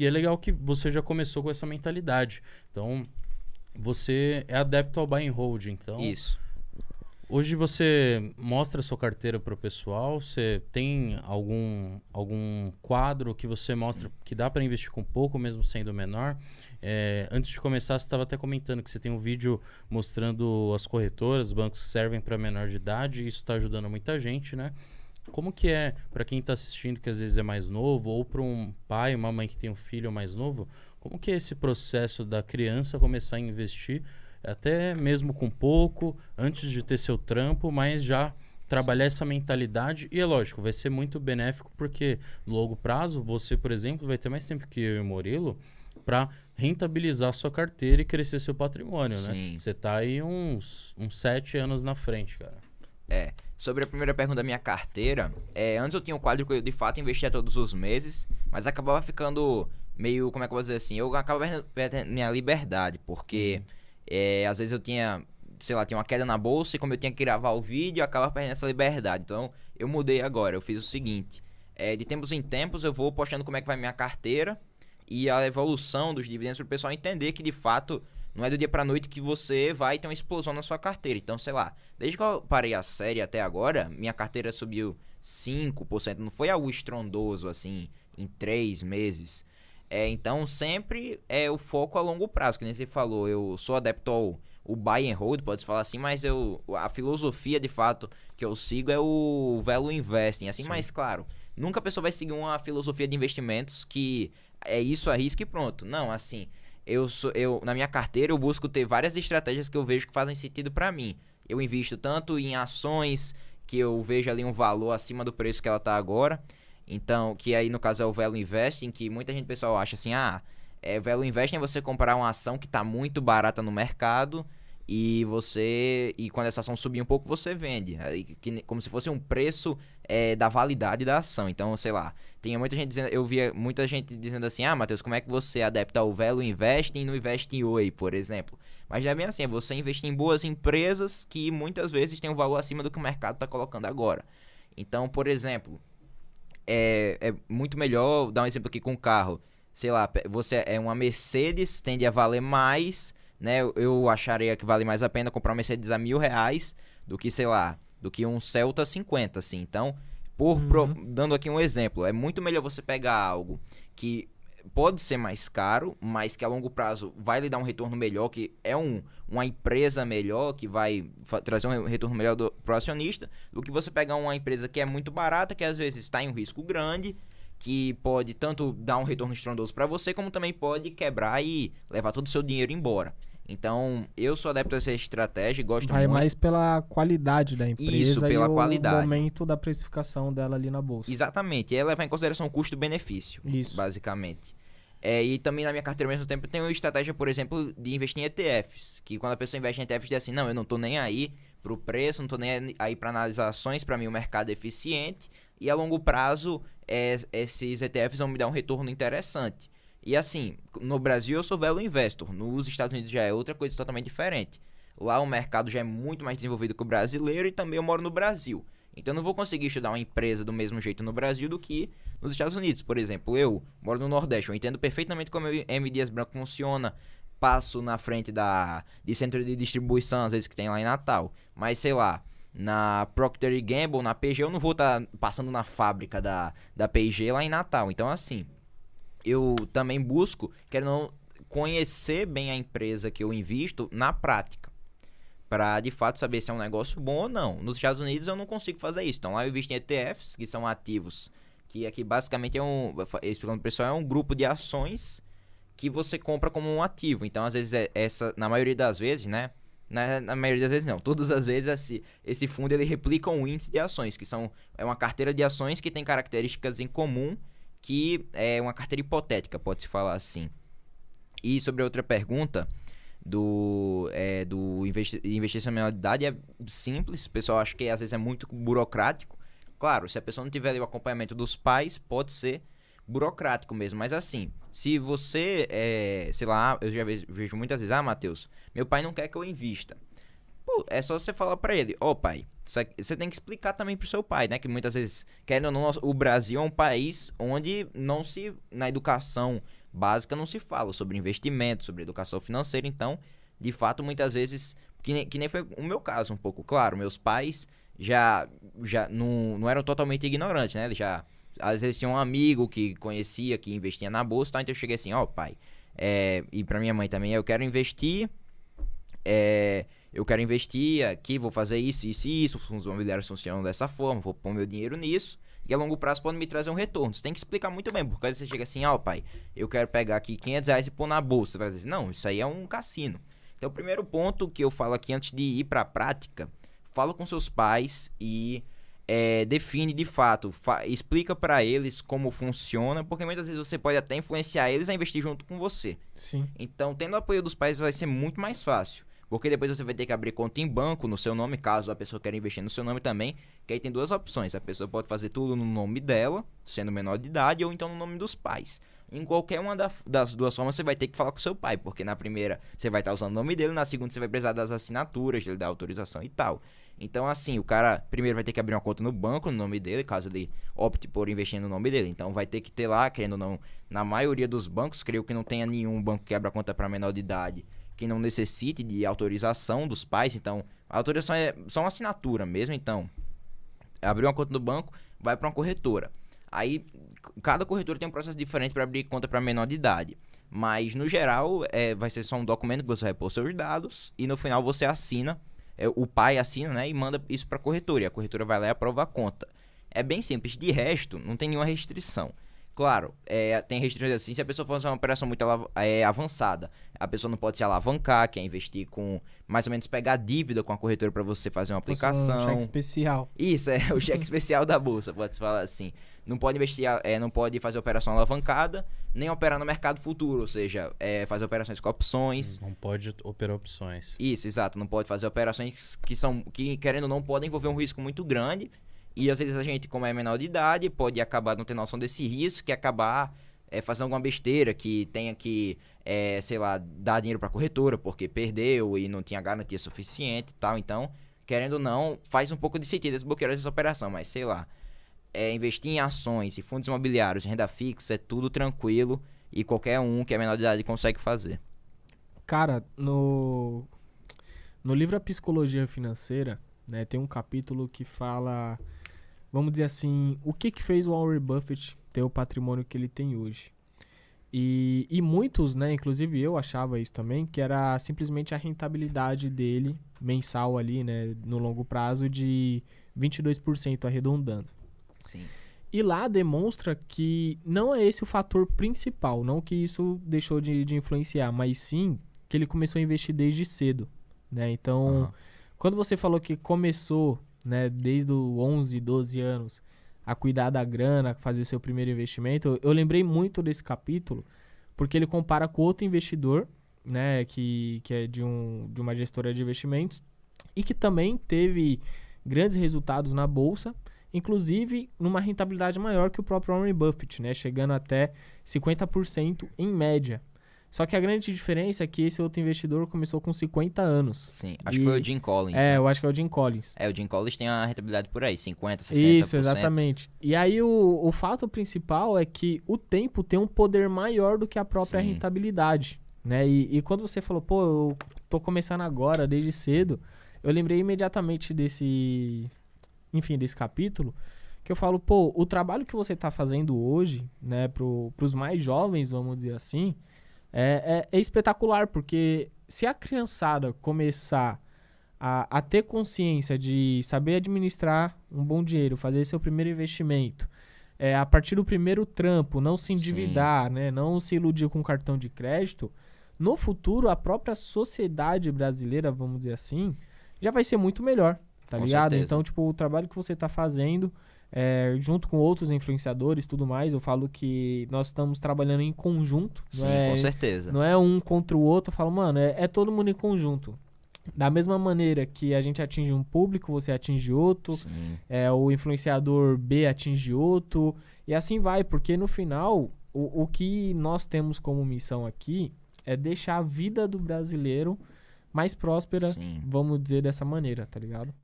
E é legal que você já começou com essa mentalidade. Então, você é adepto ao buy and hold. Então, Isso. hoje você mostra a sua carteira para o pessoal? Você tem algum quadro que você mostra que dá para investir com pouco, mesmo sendo menor? Antes de começar, você estava até comentando que você tem um vídeo mostrando as corretoras, os bancos que servem para menor de idade. E isso está ajudando muita gente, né? Como que é para quem está assistindo, que às vezes é mais novo, ou para um pai, uma mãe que tem um filho mais novo? Como que é esse processo da criança começar a investir, até mesmo com pouco, antes de ter seu trampo, mas já trabalhar essa mentalidade? E é lógico, vai ser muito benéfico, porque no longo prazo, você, por exemplo, vai ter mais tempo que eu e o Murilo para rentabilizar sua carteira e crescer seu patrimônio, né? Sim. Você tá aí uns 7 anos na frente, cara. Sobre a primeira pergunta da minha carteira, antes eu tinha um quadro que eu de fato investia todos os meses, mas acabava ficando meio, como é que eu vou dizer assim, eu acabava perdendo minha liberdade, porque às vezes eu tinha, sei lá, tinha uma queda na bolsa e como eu tinha que gravar o vídeo, eu acabava perdendo essa liberdade. Então eu mudei agora, eu fiz o seguinte, de tempos em tempos eu vou postando como é que vai minha carteira e a evolução dos dividendos para o pessoal entender que de fato não é do dia pra noite que você vai ter uma explosão na sua carteira. Então, sei lá, desde que eu parei a série até agora, minha carteira subiu 5%. Não foi algo estrondoso, assim, em 3 meses. Então, sempre é o foco a longo prazo, que nem você falou. Eu sou adepto ao buy and hold, pode-se falar assim, mas a filosofia, de fato, que eu sigo é o value investing. Assim, mas claro, nunca a pessoa vai seguir uma filosofia de investimentos que é isso, arrisca e pronto. Não, assim... na minha carteira eu busco ter várias estratégias que eu vejo que fazem sentido para mim. Eu invisto tanto em ações que eu vejo ali um valor acima do preço que ela tá agora. Então, que aí no caso é o Value Investing, que muita gente, pessoal, acha assim, Value Investing é você comprar uma ação que tá muito barata no mercado e quando essa ação subir um pouco, você vende. Como se fosse um preço da validade da ação. Então, sei lá, tinha muita gente dizendo, eu via muita gente dizendo assim, Matheus, como é que você adapta o Value Investing e não investe em Oi, por exemplo? Mas não é bem assim, é você investir em boas empresas que muitas vezes têm um valor acima do que o mercado está colocando agora. Então, por exemplo, é muito melhor, dar um exemplo aqui com o carro. Sei lá, você é uma Mercedes, tende a valer mais, né? Eu acharia que vale mais a pena comprar uma Mercedes a R$1.000 do que, sei lá, do que um Celta 50, assim. Então, dando aqui um exemplo, é muito melhor você pegar algo que pode ser mais caro, mas que a longo prazo vai lhe dar um retorno melhor, que é uma empresa melhor, que vai trazer um retorno melhor pro acionista, do que você pegar uma empresa que é muito barata, que às vezes está em um risco grande, que pode tanto dar um retorno estrondoso para você, como também pode quebrar e levar todo o seu dinheiro embora. Então, eu sou adepto a essa estratégia e gosto Vai muito. mais pela qualidade da empresa. Isso, pela qualidade. O momento da precificação dela ali na bolsa. Exatamente, é levar em consideração o custo-benefício, Isso. basicamente. E também na minha carteira ao mesmo tempo eu tenho uma estratégia, por exemplo, de investir em ETFs, que quando a pessoa investe em ETFs diz assim, não, eu não tô nem aí pro preço, não tô nem aí para analisar ações, para mim o mercado é eficiente e a longo prazo esses ETFs vão me dar um retorno interessante. E assim, no Brasil eu sou value investor, nos Estados Unidos já é outra coisa totalmente diferente. Lá o mercado já é muito mais desenvolvido que o brasileiro e também eu moro no Brasil. Então eu não vou conseguir estudar uma empresa do mesmo jeito no Brasil do que nos Estados Unidos. Por exemplo, eu moro no Nordeste, eu entendo perfeitamente como o M. Dias Branco funciona, passo na frente de centro de distribuição, às vezes que tem lá em Natal. Mas sei lá, na Procter & Gamble, na P&G, eu não vou estar passando na fábrica da P&G lá em Natal. Então assim, eu também busco, quero conhecer bem a empresa que eu invisto na prática, para de fato saber se é um negócio bom ou não. Nos Estados Unidos eu não consigo fazer isso. Então lá eu invisto em ETFs, que são ativos, que aqui basicamente explicando pro pessoal, é um grupo de ações que você compra como um ativo. Então às vezes na maioria das vezes, né? Na maioria das vezes não, todas as vezes esse fundo ele replica um índice de ações, que é uma carteira de ações que tem características em comum, que é uma carteira hipotética, pode-se falar assim. E sobre a outra pergunta do investir em mentalidade, é simples, o pessoal acha que às vezes é muito burocrático. Claro, se a pessoa não tiver ali o acompanhamento dos pais, pode ser burocrático mesmo, mas assim, se você, sei lá, eu já vejo muitas vezes, Matheus, meu pai não quer que eu invista. Pô, é só você falar pra ele, pai, você tem que explicar também pro seu pai, né, que muitas vezes, querendo ou não, o Brasil é um país onde na educação básica não se fala sobre investimento, sobre educação financeira. Então, de fato, muitas vezes, que nem foi o meu caso um pouco. Claro, meus pais já não eram totalmente ignorantes, né? Eles já, às vezes, tinha um amigo que conhecia, que investia na bolsa, tá? Então eu cheguei assim, ó, pai, e pra minha mãe também, eu quero investir aqui, vou fazer isso, isso e isso, os fundos imobiliários funcionam dessa forma, vou pôr meu dinheiro nisso, e a longo prazo pode me trazer um retorno. Você tem que explicar muito bem, porque às vezes você chega assim, ó, pai, eu quero pegar aqui R$500 e pôr na bolsa. Você vai dizer, não, isso aí é um cassino. Então, o primeiro ponto que eu falo aqui antes de ir pra prática, fala com seus pais e define de fato, explica pra eles como funciona, porque muitas vezes você pode até influenciar eles a investir junto com você. Sim. Então, tendo o apoio dos pais vai ser muito mais fácil. Porque depois você vai ter que abrir conta em banco no seu nome, caso a pessoa queira investir no seu nome também. Que aí tem duas opções. A pessoa pode fazer tudo no nome dela, sendo menor de idade, ou então no nome dos pais. Em qualquer uma das duas formas, você vai ter que falar com seu pai. Porque na primeira, você vai estar usando o nome dele. Na segunda, você vai precisar das assinaturas, dele dar autorização e tal. Então, assim, o cara primeiro vai ter que abrir uma conta no banco, no nome dele, caso ele opte por investir no nome dele. Então, vai ter que ter lá, querendo ou não, na maioria dos bancos, creio que não tenha nenhum banco que abra conta para menor de idade que não necessite de autorização dos pais. Então, a autorização é só uma assinatura mesmo. Então, abrir uma conta no banco, vai para uma corretora. Aí, cada corretora tem um processo diferente para abrir conta para menor de idade. Mas, no geral, vai ser só um documento que você vai pôr seus dados e no final você assina, o pai assina, né, e manda isso para a corretora. E a corretora vai lá e aprova a conta. É bem simples. De resto, não tem nenhuma restrição. Claro, tem restrições assim, se a pessoa for fazer uma operação muito avançada, a pessoa não pode se alavancar, quer investir com, mais ou menos, pegar dívida com a corretora para você fazer uma aplicação. Um cheque especial. Isso, o cheque especial da bolsa, pode-se falar assim. Não pode investir, não pode fazer operação alavancada, nem operar no mercado futuro, ou seja, fazer operações com opções. Não pode operar opções. Isso, exato, não pode fazer operações que querendo ou não, podem envolver um risco muito grande. E às vezes a gente, como é menor de idade, pode acabar não ter noção desse risco e acabar fazendo alguma besteira que tenha que, sei lá, dar dinheiro para a corretora porque perdeu e não tinha garantia suficiente e tal. Então, querendo ou não, faz um pouco de sentido desbloquear essa operação, mas sei lá, investir em ações e fundos imobiliários, renda fixa, é tudo tranquilo e qualquer um que é menor de idade consegue fazer. Cara, no livro A Psicologia Financeira, né, tem um capítulo que fala, vamos dizer assim, o que fez o Warren Buffett ter o patrimônio que ele tem hoje. E muitos, né, inclusive eu achava isso também, que era simplesmente a rentabilidade dele mensal ali, né, no longo prazo de 22% arredondando. Sim. E lá demonstra que não é esse o fator principal, não que isso deixou de influenciar, mas sim que ele começou a investir desde cedo, né? Então, quando você falou que começou, né, desde os 11, 12 anos, a cuidar da grana, fazer seu primeiro investimento, eu lembrei muito desse capítulo, porque ele compara com outro investidor, né, que é de uma gestora de investimentos, e que também teve grandes resultados na bolsa, inclusive numa rentabilidade maior que o próprio Warren Buffett, né, chegando até 50% em média. Só que a grande diferença é que esse outro investidor começou com 50 anos. Sim, acho que foi o Jim Collins. né? Eu acho que é o Jim Collins. O Jim Collins tem uma rentabilidade por aí, 50, 60%. Isso, exatamente. E aí o fato principal é que o tempo tem um poder maior do que a própria rentabilidade, né? E quando você falou, pô, eu tô começando agora, desde cedo, eu lembrei imediatamente desse capítulo, que eu falo, pô, o trabalho que você tá fazendo hoje, né, pros mais jovens, vamos dizer assim, é espetacular, porque se a criançada começar a ter consciência de saber administrar um bom dinheiro, fazer seu primeiro investimento, a partir do primeiro trampo, não se endividar, né, não se iludir com cartão de crédito, no futuro a própria sociedade brasileira, vamos dizer assim, já vai ser muito melhor, tá ligado? Certeza. Então, tipo, o trabalho que você tá fazendo, junto com outros influenciadores e tudo mais, eu falo que nós estamos trabalhando em conjunto. Sim, com certeza. Não é um contra o outro, eu falo, mano, é todo mundo em conjunto. Da mesma maneira que a gente atinge um público, você atinge outro, o influenciador B atinge outro, e assim vai, porque no final, o que nós temos como missão aqui é deixar a vida do brasileiro mais próspera, vamos dizer dessa maneira, tá ligado?